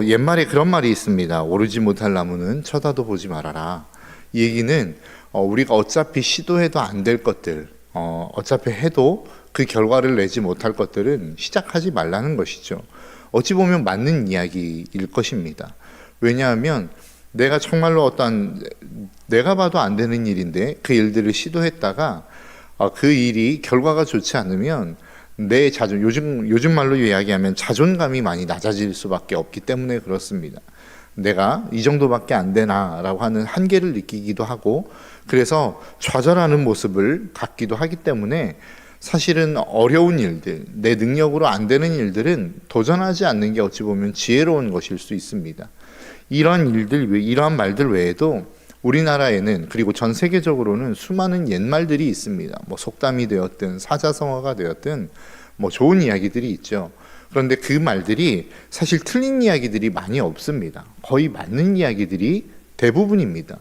옛말에 그런 말이 있습니다. 오르지 못할 나무는 쳐다도 보지 말아라. 이 얘기는 우리가 어차피 시도해도 안 될 것들, 어차피 해도 그 결과를 내지 못할 것들은 시작하지 말라는 것이죠. 어찌 보면 맞는 이야기일 것입니다. 왜냐하면 내가 정말로 어떠한 내가 봐도 안 되는 일인데 그 일들을 시도했다가 그 일이 결과가 좋지 않으면 내 요즘 말로 이야기하면 자존감이 많이 낮아질 수밖에 없기 때문에 그렇습니다. 내가 이 정도밖에 안 되나라고 하는 한계를 느끼기도 하고, 그래서 좌절하는 모습을 갖기도 하기 때문에 사실은 어려운 일들, 내 능력으로 안 되는 일들은 도전하지 않는 게 어찌 보면 지혜로운 것일 수 있습니다. 이러한 말들 외에도 우리나라에는, 그리고 전 세계적으로는 수많은 옛말들이 있습니다. 속담이 되었든 사자성어가 되었든 좋은 이야기들이 있죠. 그런데 그 말들이 사실 틀린 이야기들이 많이 없습니다. 거의 맞는 이야기들이 대부분입니다.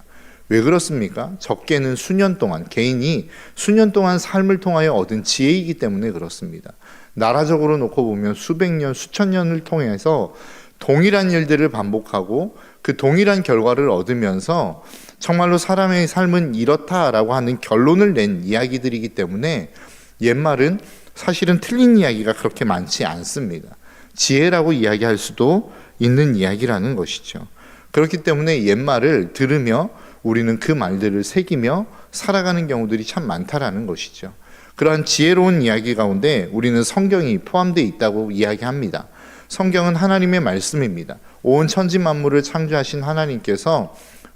왜 그렇습니까? 적게는 수년 동안, 개인이 수년 동안 삶을 통하여 얻은 지혜이기 때문에 그렇습니다. 나라적으로 놓고 보면 수백 년, 수천 년을 통해서 동일한 일들을 반복하고 그 동일한 결과를 얻으면서 정말로 사람의 삶은 이렇다라고 하는 결론을 낸 이야기들이기 때문에 옛말은 사실은 틀린 이야기가 그렇게 많지 않습니다. 지혜라고 이야기할 수도 있는 이야기라는 것이죠. 그렇기 때문에 옛말을 들으며 우리는 그 말들을 새기며 살아가는 경우들이 참 많다라는 것이죠. 그러한 지혜로운 이야기 가운데 우리는 성경이 포함되어 있다고 이야기합니다. 성경은 하나님의 말씀입니다. 온 천지 만물을 창조하신 하나님께서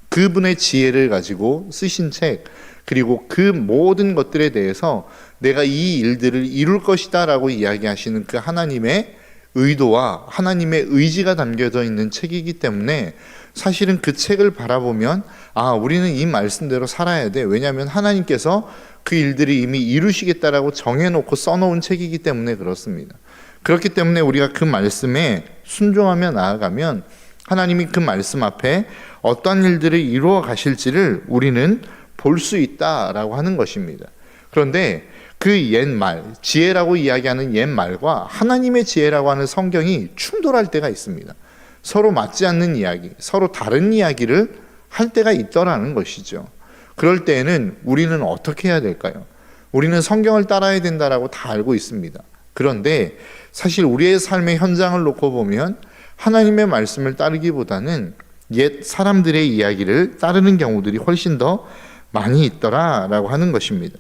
그분의 지혜를 가지고 쓰신 책, 그리고 그 모든 것들에 대해서 내가 이 일들을 이룰 것이다 라고 이야기하시는 그 하나님의 의도와 하나님의 의지가 담겨져 있는 책이기 때문에 사실은 그 책을 바라보면 우리는 이 말씀대로 살아야 돼. 왜냐하면 하나님께서 그 일들을 이미 이루시겠다라고 정해놓고 써놓은 책이기 때문에 그렇습니다. 그렇기 때문에 우리가 그 말씀에 순종하며 나아가면 하나님이 그 말씀 앞에 어떤 일들을 이루어 가실지를 우리는 볼 수 있다라고 하는 것입니다. 그런데 그 옛말, 지혜라고 이야기하는 옛말과 하나님의 지혜라고 하는 성경이 충돌할 때가 있습니다. 서로 맞지 않는 이야기, 서로 다른 이야기를 할 때가 있더라는 것이죠. 그럴 때에는 우리는 어떻게 해야 될까요? 우리는 성경을 따라야 된다라고 다 알고 있습니다. 그런데 사실 우리의 삶의 현장을 놓고 보면 하나님의 말씀을 따르기보다는 옛 사람들의 이야기를 따르는 경우들이 훨씬 더 많이 있더라라고 하는 것입니다.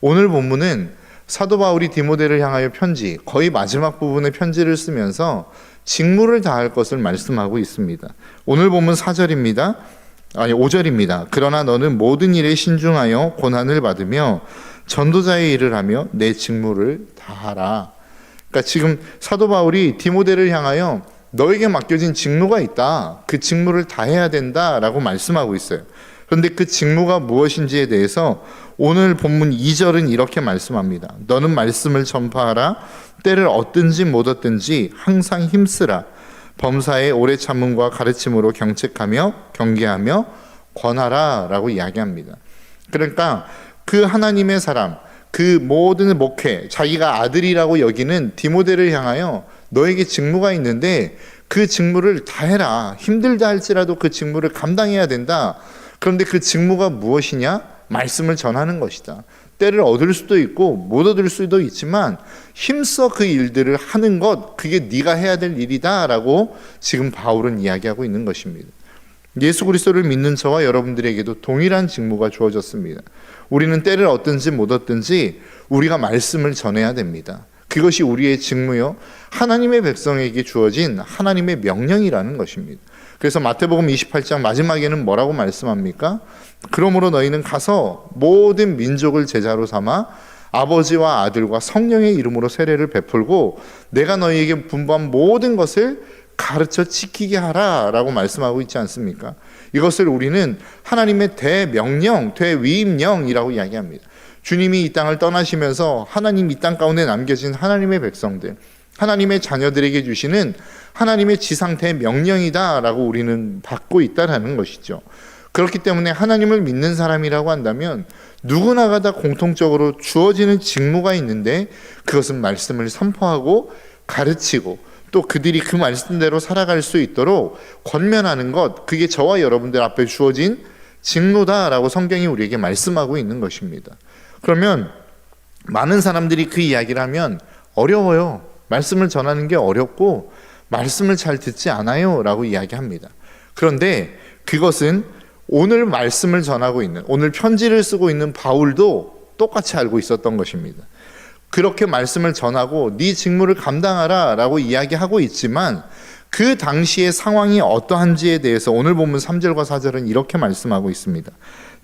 오늘 본문은 사도 바울이 디모데를 향하여 편지, 거의 마지막 부분의 편지를 쓰면서 직무를 다할 것을 말씀하고 있습니다. 오늘 본문 5절입니다. 그러나 너는 모든 일에 신중하여 고난을 받으며 전도자의 일을 하며 내 직무를 다하라. 그러니까 지금 사도 바울이 디모데를 향하여 너에게 맡겨진 직무가 있다. 그 직무를 다해야 된다라고 말씀하고 있어요. 그런데 그 직무가 무엇인지에 대해서 오늘 본문 2절은 이렇게 말씀합니다. 너는 말씀을 전파하라. 때를 얻든지 못 얻든지 항상 힘쓰라. 범사에 오래 참음과 가르침으로 경책하며 경계하며 권하라 라고 이야기합니다. 그러니까 그 하나님의 사람, 그 모든 목회, 자기가 아들이라고 여기는 디모데를 향하여 너에게 직무가 있는데 그 직무를 다 해라. 힘들다 할지라도 그 직무를 감당해야 된다. 그런데 그 직무가 무엇이냐? 말씀을 전하는 것이다. 때를 얻을 수도 있고 못 얻을 수도 있지만 힘써 그 일들을 하는 것, 그게 네가 해야 될 일이다 라고 지금 바울은 이야기하고 있는 것입니다. 예수 그리스도를 믿는 저와 여러분들에게도 동일한 직무가 주어졌습니다. 우리는 때를 얻든지 못 얻든지 우리가 말씀을 전해야 됩니다. 그것이 우리의 직무요, 하나님의 백성에게 주어진 하나님의 명령이라는 것입니다. 그래서 마태복음 28장 마지막에는 뭐라고 말씀합니까? 그러므로 너희는 가서 모든 민족을 제자로 삼아 아버지와 아들과 성령의 이름으로 세례를 베풀고 내가 너희에게 분부한 모든 것을 가르쳐 지키게 하라 라고 말씀하고 있지 않습니까? 이것을 우리는 하나님의 대명령, 대위임령이라고 이야기합니다. 주님이 이 땅을 떠나시면서 하나님 이 땅 가운데 남겨진 하나님의 백성들, 하나님의 자녀들에게 주시는 하나님의 지상 대명령이다 라고 우리는 받고 있다는 것이죠. 그렇기 때문에 하나님을 믿는 사람이라고 한다면 누구나가 다 공통적으로 주어지는 직무가 있는데 그것은 말씀을 선포하고 가르치고 또 그들이 그 말씀대로 살아갈 수 있도록 권면하는 것, 그게 저와 여러분들 앞에 주어진 직무다라고 성경이 우리에게 말씀하고 있는 것입니다. 그러면 많은 사람들이 그 이야기를 하면 어려워요. 말씀을 전하는 게 어렵고 말씀을 잘 듣지 않아요 라고 이야기합니다. 그런데 그것은 오늘 말씀을 전하고 있는, 오늘 편지를 쓰고 있는 바울도 똑같이 알고 있었던 것입니다. 그렇게 말씀을 전하고 네 직무를 감당하라 라고 이야기하고 있지만 그 당시의 상황이 어떠한지에 대해서 오늘 본문 3절과 4절은 이렇게 말씀하고 있습니다.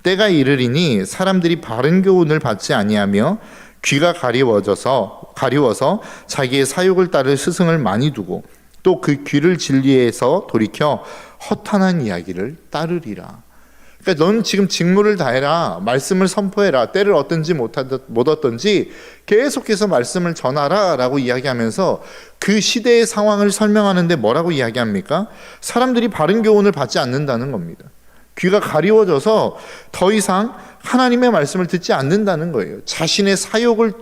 때가 이르리니 사람들이 바른 교훈을 받지 아니하며 귀가 가리워서 자기의 사욕을 따를 스승을 많이 두고 또 그 귀를 진리에서 돌이켜 허탄한 이야기를 따르리라. 그러니까 넌 지금 직무를 다해라, 말씀을 선포해라, 때를 얻든지 못 얻든지 계속해서 말씀을 전하라 라고 이야기하면서 그 시대의 상황을 설명하는데 뭐라고 이야기합니까? 사람들이 바른 교훈을 받지 않는다는 겁니다. 귀가 가리워져서 더 이상 하나님의 말씀을 듣지 않는다는 거예요. 자신의 사욕을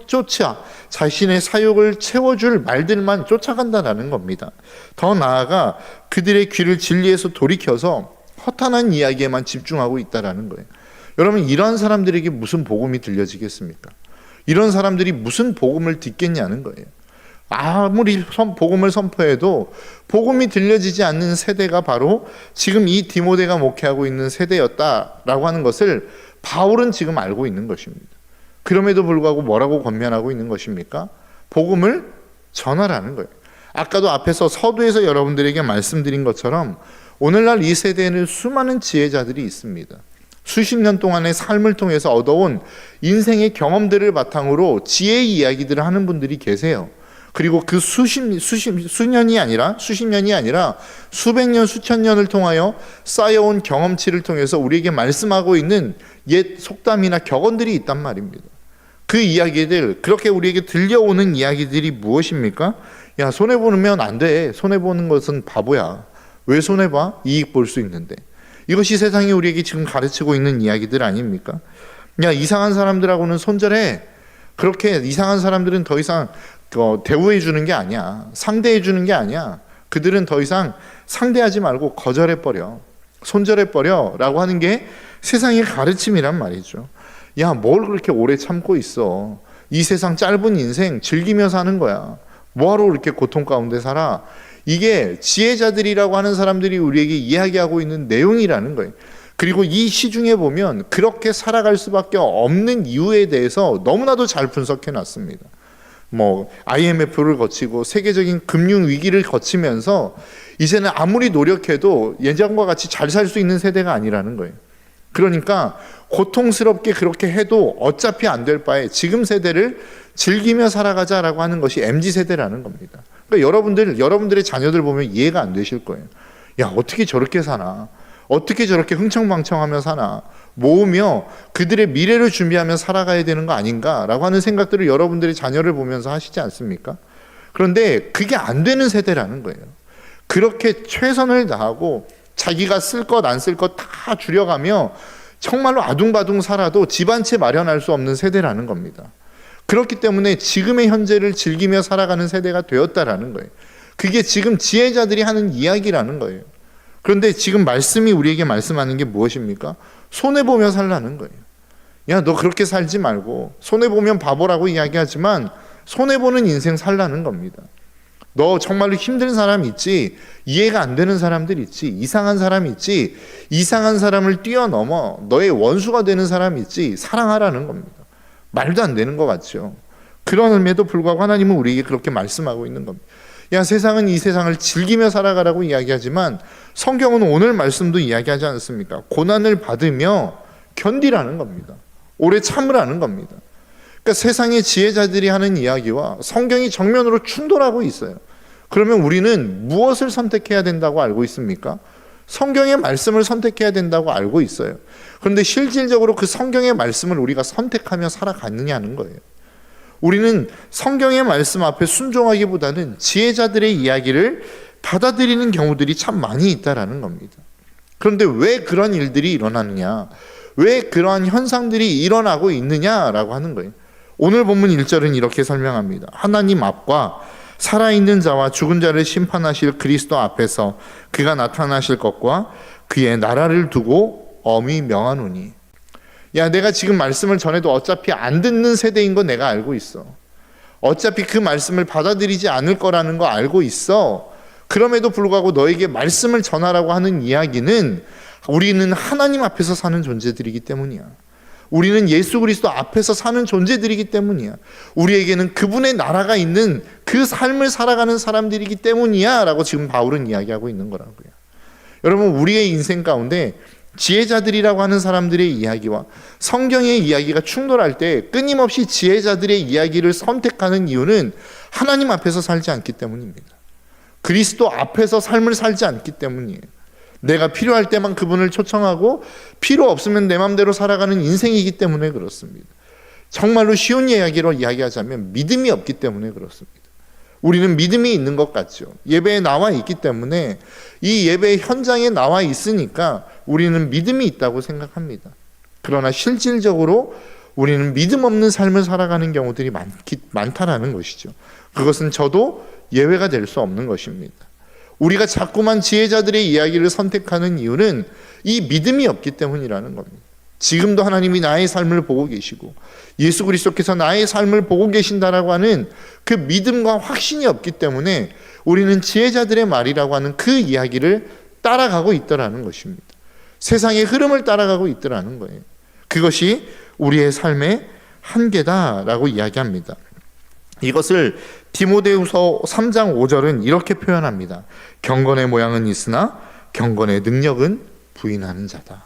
자신의 사욕을 채워줄 말들만 쫓아간다는 겁니다. 더 나아가 그들의 귀를 진리에서 돌이켜서 허탄한 이야기에만 집중하고 있다는 거예요. 여러분, 이런 사람들에게 무슨 복음이 들려지겠습니까? 이런 사람들이 무슨 복음을 듣겠냐는 거예요. 아무리 복음을 선포해도 복음이 들려지지 않는 세대가 바로 지금 이 디모데가 목회하고 있는 세대였다라고 하는 것을 바울은 지금 알고 있는 것입니다. 그럼에도 불구하고 뭐라고 권면하고 있는 것입니까? 복음을 전하라는 거예요. 아까도 앞에서 서두에서 여러분들에게 말씀드린 것처럼 오늘날 이 세대에는 수많은 지혜자들이 있습니다. 수십 년 동안의 삶을 통해서 얻어온 인생의 경험들을 바탕으로 지혜의 이야기들을 하는 분들이 계세요. 그리고 그 수십 년이 아니라 수백 년, 수천 년을 통하여 쌓여온 경험치를 통해서 우리에게 말씀하고 있는 옛 속담이나 격언들이 있단 말입니다. 그 이야기들, 그렇게 우리에게 들려오는 이야기들이 무엇입니까? 야, 손해보면 안 돼. 손해보는 것은 바보야. 왜 손해봐? 이익 볼 수 있는데. 이것이 세상이 우리에게 지금 가르치고 있는 이야기들 아닙니까? 야, 이상한 사람들하고는 손절해. 그렇게 이상한 사람들은 더 이상 대우해 주는 게 아니야. 상대해 주는 게 아니야. 그들은 더 이상 상대하지 말고 거절해 버려. 손절해 버려 라고 하는 게 세상의 가르침이란 말이죠. 야, 뭘 그렇게 오래 참고 있어. 이 세상 짧은 인생 즐기며 사는 거야. 뭐하러 그렇게 고통 가운데 살아. 이게 지혜자들이라고 하는 사람들이 우리에게 이야기하고 있는 내용이라는 거예요. 그리고 이 시중에 보면 그렇게 살아갈 수밖에 없는 이유에 대해서 너무나도 잘 분석해 놨습니다. IMF를 거치고 세계적인 금융 위기를 거치면서 이제는 아무리 노력해도 예전과 같이 잘 살 수 있는 세대가 아니라는 거예요. 그러니까 고통스럽게 그렇게 해도 어차피 안 될 바에 지금 세대를 즐기며 살아가자라고 하는 것이 MZ세대라는 겁니다. 그러니까 여러분들의 자녀들 보면 이해가 안 되실 거예요. 야, 어떻게 저렇게 사나? 어떻게 저렇게 흥청망청하며 사나? 모으며 그들의 미래를 준비하며 살아가야 되는 거 아닌가라고 하는 생각들을 여러분들의 자녀를 보면서 하시지 않습니까? 그런데 그게 안 되는 세대라는 거예요. 그렇게 최선을 다하고 자기가 쓸 것 안 쓸 것 다 줄여가며 정말로 아둥바둥 살아도 집 한 채 마련할 수 없는 세대라는 겁니다. 그렇기 때문에 지금의 현재를 즐기며 살아가는 세대가 되었다라는 거예요. 그게 지금 지혜자들이 하는 이야기라는 거예요. 그런데 지금 말씀이 우리에게 말씀하는 게 무엇입니까? 손해보며 살라는 거예요. 야, 너 그렇게 살지 말고, 손해보면 바보라고 이야기하지만 손해보는 인생 살라는 겁니다. 너 정말로 힘든 사람 있지, 이해가 안 되는 사람들 있지, 이상한 사람 있지, 이상한 사람을 뛰어넘어 너의 원수가 되는 사람 있지, 사랑하라는 겁니다. 말도 안 되는 것 같죠. 그럼에도 불구하고 하나님은 우리에게 그렇게 말씀하고 있는 겁니다. 야, 세상은 이 세상을 즐기며 살아가라고 이야기하지만 성경은 오늘 말씀도 이야기하지 않습니까? 고난을 받으며 견디라는 겁니다. 오래 참으라는 겁니다. 그러니까 세상의 지혜자들이 하는 이야기와 성경이 정면으로 충돌하고 있어요. 그러면 우리는 무엇을 선택해야 된다고 알고 있습니까? 성경의 말씀을 선택해야 된다고 알고 있어요. 그런데 실질적으로 그 성경의 말씀을 우리가 선택하며 살아가느냐는 거예요. 우리는 성경의 말씀 앞에 순종하기보다는 지혜자들의 이야기를 받아들이는 경우들이 참 많이 있다라는 겁니다. 그런데 왜 그런 일들이 일어나느냐? 왜 그러한 현상들이 일어나고 있느냐라고 하는 거예요. 오늘 본문 1절은 이렇게 설명합니다. 하나님 앞과 살아있는 자와 죽은 자를 심판하실 그리스도 앞에서 그가 나타나실 것과 그의 나라를 두고 엄히 명하노니. 야, 내가 지금 말씀을 전해도 어차피 안 듣는 세대인 거 내가 알고 있어. 어차피 그 말씀을 받아들이지 않을 거라는 거 알고 있어. 그럼에도 불구하고 너에게 말씀을 전하라고 하는 이야기는 우리는 하나님 앞에서 사는 존재들이기 때문이야. 우리는 예수 그리스도 앞에서 사는 존재들이기 때문이야. 우리에게는 그분의 나라가 있는 그 삶을 살아가는 사람들이기 때문이야 라고 지금 바울은 이야기하고 있는 거라고요. 여러분, 우리의 인생 가운데 지혜자들이라고 하는 사람들의 이야기와 성경의 이야기가 충돌할 때 끊임없이 지혜자들의 이야기를 선택하는 이유는 하나님 앞에서 살지 않기 때문입니다. 그리스도 앞에서 삶을 살지 않기 때문이에요. 내가 필요할 때만 그분을 초청하고 필요 없으면 내 마음대로 살아가는 인생이기 때문에 그렇습니다. 정말로 쉬운 이야기로 이야기하자면 믿음이 없기 때문에 그렇습니다. 우리는 믿음이 있는 것 같죠. 예배에 나와 있기 때문에 이 예배 현장에 나와 있으니까 우리는 믿음이 있다고 생각합니다. 그러나 실질적으로 우리는 믿음 없는 삶을 살아가는 경우들이 많다라는 것이죠. 그것은 저도 예외가 될 수 없는 것입니다. 우리가 자꾸만 지혜자들의 이야기를 선택하는 이유는 이 믿음이 없기 때문이라는 겁니다. 지금도 하나님이 나의 삶을 보고 계시고 예수 그리스도께서 나의 삶을 보고 계신다라고 하는 그 믿음과 확신이 없기 때문에 우리는 지혜자들의 말이라고 하는 그 이야기를 따라가고 있더라는 것입니다. 세상의 흐름을 따라가고 있더라는 거예요. 그것이 우리의 삶의 한계다라고 이야기합니다. 이것을 디모데후서 3장 5절은 이렇게 표현합니다. 경건의 모양은 있으나 경건의 능력은 부인하는 자다.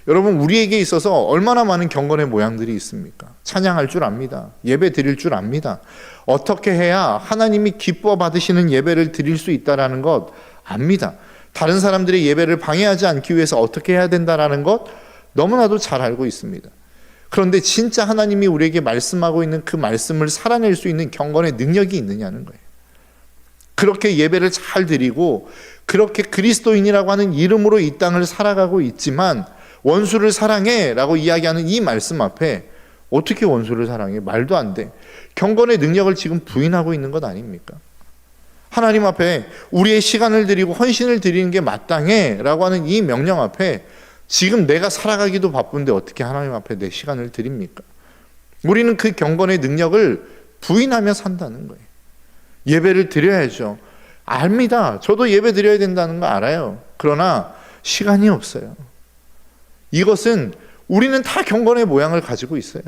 여러분, 우리에게 있어서 얼마나 많은 경건의 모양들이 있습니까? 찬양할 줄 압니다. 예배 드릴 줄 압니다. 어떻게 해야 하나님이 기뻐 받으시는 예배를 드릴 수 있다라는 것 압니다. 다른 사람들의 예배를 방해하지 않기 위해서 어떻게 해야 된다라는 것 너무나도 잘 알고 있습니다. 그런데 진짜 하나님이 우리에게 말씀하고 있는 그 말씀을 살아낼 수 있는 경건의 능력이 있느냐는 거예요. 그렇게 예배를 잘 드리고 그렇게 그리스도인이라고 하는 이름으로 이 땅을 살아가고 있지만 원수를 사랑해 라고 이야기하는 이 말씀 앞에 어떻게 원수를 사랑해? 말도 안 돼. 경건의 능력을 지금 부인하고 있는 것 아닙니까? 하나님 앞에 우리의 시간을 드리고 헌신을 드리는 게 마땅해 라고 하는 이 명령 앞에 지금 내가 살아가기도 바쁜데 어떻게 하나님 앞에 내 시간을 드립니까? 우리는 그 경건의 능력을 부인하며 산다는 거예요. 예배를 드려야죠. 압니다. 저도 예배 드려야 된다는 거 알아요. 그러나 시간이 없어요. 이것은 우리는 다 경건의 모양을 가지고 있어요.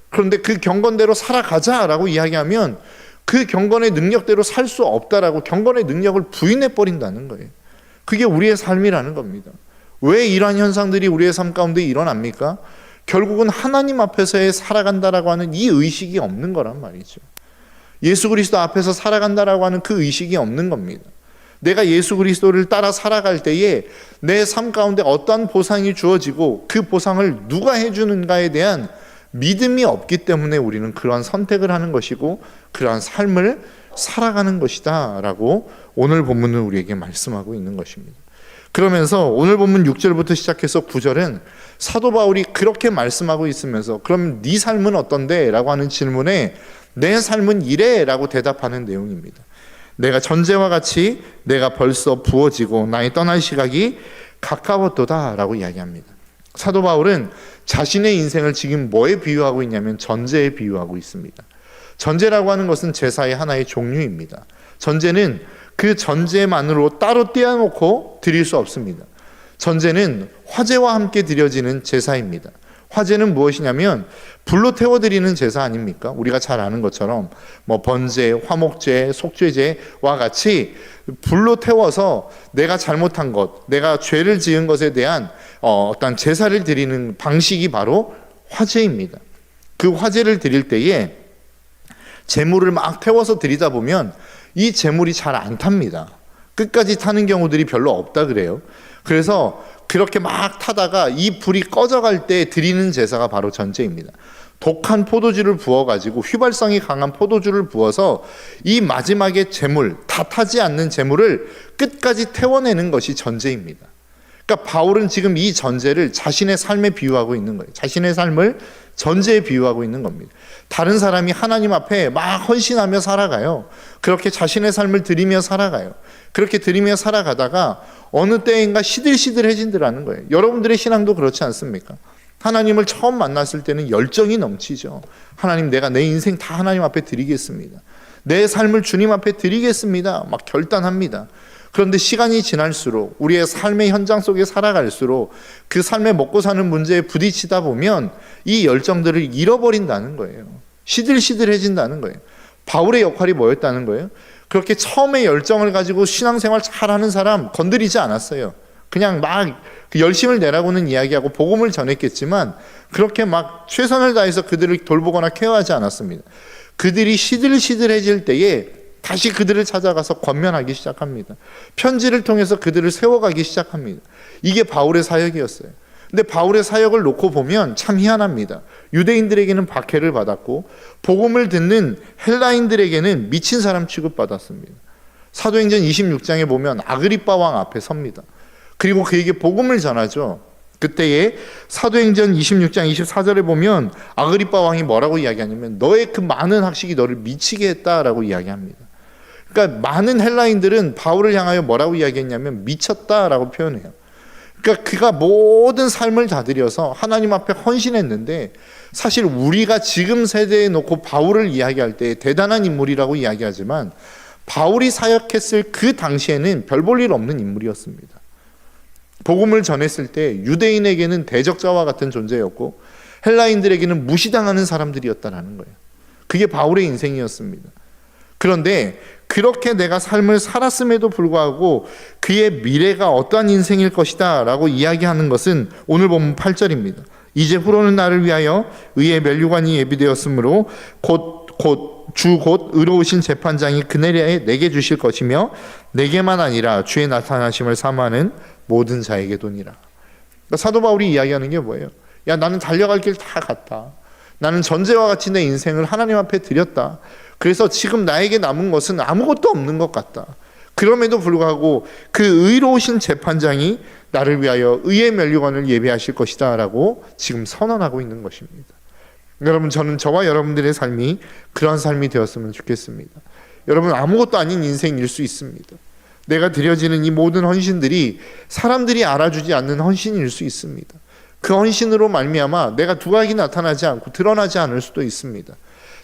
그런데 그 경건대로 살아가자라고 이야기하면 그 경건의 능력대로 살 수 없다라고 경건의 능력을 부인해버린다는 거예요. 그게 우리의 삶이라는 겁니다. 왜 이러한 현상들이 우리의 삶 가운데 일어납니까? 결국은 하나님 앞에서의 살아간다라고 하는 이 의식이 없는 거란 말이죠. 예수 그리스도 앞에서 살아간다라고 하는 그 의식이 없는 겁니다. 내가 예수 그리스도를 따라 살아갈 때에 내 삶 가운데 어떠한 보상이 주어지고 그 보상을 누가 해주는가에 대한 믿음이 없기 때문에 우리는 그러한 선택을 하는 것이고 그러한 삶을 살아가는 것이다 라고 오늘 본문은 우리에게 말씀하고 있는 것입니다. 그러면서 오늘 본문 6절부터 시작해서 9절은 사도 바울이 그렇게 말씀하고 있으면서 그럼 네 삶은 어떤데? 라고 하는 질문에 내 삶은 이래 라고 대답하는 내용입니다. 내가 전제와 같이 내가 벌써 부어지고 나의 떠날 시각이 가까웠도다 라고 이야기합니다. 사도 바울은 자신의 인생을 지금 뭐에 비유하고 있냐면 전제에 비유하고 있습니다. 전제라고 하는 것은 제사의 하나의 종류입니다. 전제는 그 전제만으로 따로 떼어놓고 드릴 수 없습니다. 전제는 화제와 함께 드려지는 제사입니다. 화제는 무엇이냐면 불로 태워드리는 제사 아닙니까? 우리가 잘 아는 것처럼 뭐 번제, 화목제, 속죄제와 같이 불로 태워서 내가 잘못한 것, 내가 죄를 지은 것에 대한 어떤 제사를 드리는 방식이 바로 화제입니다. 그 화제를 드릴 때에 제물을 막 태워서 드리다 보면 이 제물이 잘 안 탑니다. 끝까지 타는 경우들이 별로 없다 그래요. 그래서 그렇게 막 타다가 이 불이 꺼져갈 때 드리는 제사가 바로 전제입니다. 독한 포도주를 부어가지고 휘발성이 강한 포도주를 부어서 이 마지막에 제물, 다 타지 않는 제물을 끝까지 태워내는 것이 전제입니다. 그러니까 바울은 지금 이 전제를 자신의 삶에 비유하고 있는 거예요. 자신의 삶을 전제에 비유하고 있는 겁니다. 다른 사람이 하나님 앞에 막 헌신하며 살아가요. 그렇게 자신의 삶을 드리며 살아가요. 그렇게 드리며 살아가다가 어느 때인가 시들시들해진다는 거예요. 여러분들의 신앙도 그렇지 않습니까? 하나님을 처음 만났을 때는 열정이 넘치죠. 하나님, 내가 내 인생 다 하나님 앞에 드리겠습니다. 내 삶을 주님 앞에 드리겠습니다. 막 결단합니다. 그런데 시간이 지날수록, 우리의 삶의 현장 속에 살아갈수록 그 삶에 먹고 사는 문제에 부딪히다 보면 이 열정들을 잃어버린다는 거예요. 시들시들해진다는 거예요. 바울의 역할이 뭐였다는 거예요? 그렇게 처음에 열정을 가지고 신앙생활 잘하는 사람 건드리지 않았어요. 그냥 막 열심을 내라고는 이야기하고 복음을 전했겠지만 그렇게 막 최선을 다해서 그들을 돌보거나 케어하지 않았습니다. 그들이 시들시들해질 때에 다시 그들을 찾아가서 권면하기 시작합니다. 편지를 통해서 그들을 세워가기 시작합니다. 이게 바울의 사역이었어요. 근데 바울의 사역을 놓고 보면 참 희한합니다. 유대인들에게는 박해를 받았고 복음을 듣는 헬라인들에게는 미친 사람 취급받았습니다. 사도행전 26장에 보면 아그리빠 왕 앞에 섭니다. 그리고 그에게 복음을 전하죠. 그때에 사도행전 26장 24절에 보면 아그리빠 왕이 뭐라고 이야기하냐면 너의 그 많은 학식이 너를 미치게 했다라고 이야기합니다. 그러니까 많은 헬라인들은 바울을 향하여 뭐라고 이야기했냐면 미쳤다라고 표현해요. 그러니까 그가 모든 삶을 다 들여서 하나님 앞에 헌신했는데 사실 우리가 지금 세대에 놓고 바울을 이야기할 때 대단한 인물이라고 이야기하지만 바울이 사역했을 그 당시에는 별 볼 일 없는 인물이었습니다. 복음을 전했을 때 유대인에게는 대적자와 같은 존재였고 헬라인들에게는 무시당하는 사람들이었다는 거예요. 그게 바울의 인생이었습니다. 그런데 그렇게 내가 삶을 살았음에도 불구하고 그의 미래가 어떠한 인생일 것이다 라고 이야기하는 것은 오늘 본문 8절입니다. 이제 후로는 나를 위하여 의의 면류관이 예비되었으므로 곧 의로우신 재판장이 그날에 내게 주실 것이며 내게만 아니라 주의 나타나심을 사모하는 모든 자에게 도니라. 그러니까 사도 바울이 이야기하는 게 뭐예요? 야, 나는 달려갈 길 다 갔다. 나는 전제와 같이 내 인생을 하나님 앞에 드렸다. 그래서 지금 나에게 남은 것은 아무것도 없는 것 같다. 그럼에도 불구하고 그 의로우신 재판장이 나를 위하여 의의 면류관을 예비하실 것이다 라고 지금 선언하고 있는 것입니다. 여러분, 저는 저와 여러분들의 삶이 그러한 삶이 되었으면 좋겠습니다. 여러분, 아무것도 아닌 인생일 수 있습니다. 내가 드려지는 이 모든 헌신들이 사람들이 알아주지 않는 헌신일 수 있습니다. 그 헌신으로 말미암아 내가 두각이 나타나지 않고 드러나지 않을 수도 있습니다.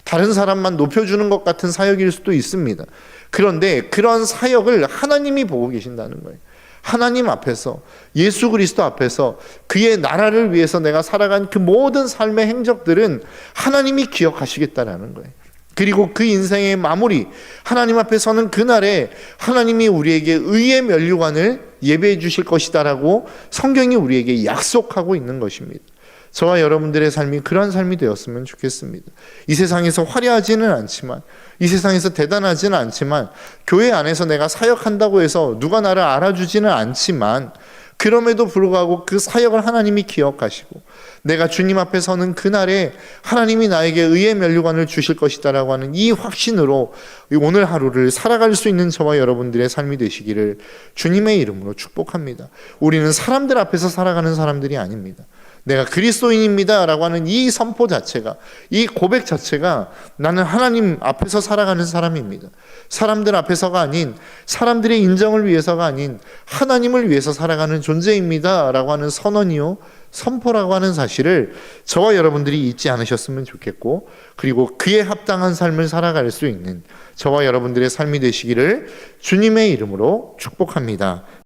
다른 사람만 높여주는 것 같은 사역일 수도 있습니다. 그런데 그런 사역을 하나님이 보고 계신다는 거예요. 하나님 앞에서, 예수 그리스도 앞에서 그의 나라를 위해서 내가 살아간 그 모든 삶의 행적들은 하나님이 기억하시겠다라는 거예요. 그리고 그 인생의 마무리, 하나님 앞에 서는 그날에 하나님이 우리에게 의의 면류관을 예배해 주실 것이다라고 성경이 우리에게 약속하고 있는 것입니다. 저와 여러분들의 삶이 그런 삶이 되었으면 좋겠습니다. 이 세상에서 화려하지는 않지만, 이 세상에서 대단하지는 않지만, 교회 안에서 내가 사역한다고 해서 누가 나를 알아주지는 않지만, 그럼에도 불구하고 그 사역을 하나님이 기억하시고 내가 주님 앞에 서는 그날에 하나님이 나에게 의의 면류관을 주실 것이다라고 하는 이 확신으로 오늘 하루를 살아갈 수 있는 저와 여러분들의 삶이 되시기를 주님의 이름으로 축복합니다. 우리는 사람들 앞에서 살아가는 사람들이 아닙니다. 내가 그리스도인입니다 라고 하는 이 선포 자체가, 이 고백 자체가 나는 하나님 앞에서 살아가는 사람입니다. 사람들 앞에서가 아닌, 사람들의 인정을 위해서가 아닌 하나님을 위해서 살아가는 존재입니다 라고 하는 선언이요, 선포라고 하는 사실을 저와 여러분들이 잊지 않으셨으면 좋겠고, 그리고 그에 합당한 삶을 살아갈 수 있는 저와 여러분들의 삶이 되시기를 주님의 이름으로 축복합니다.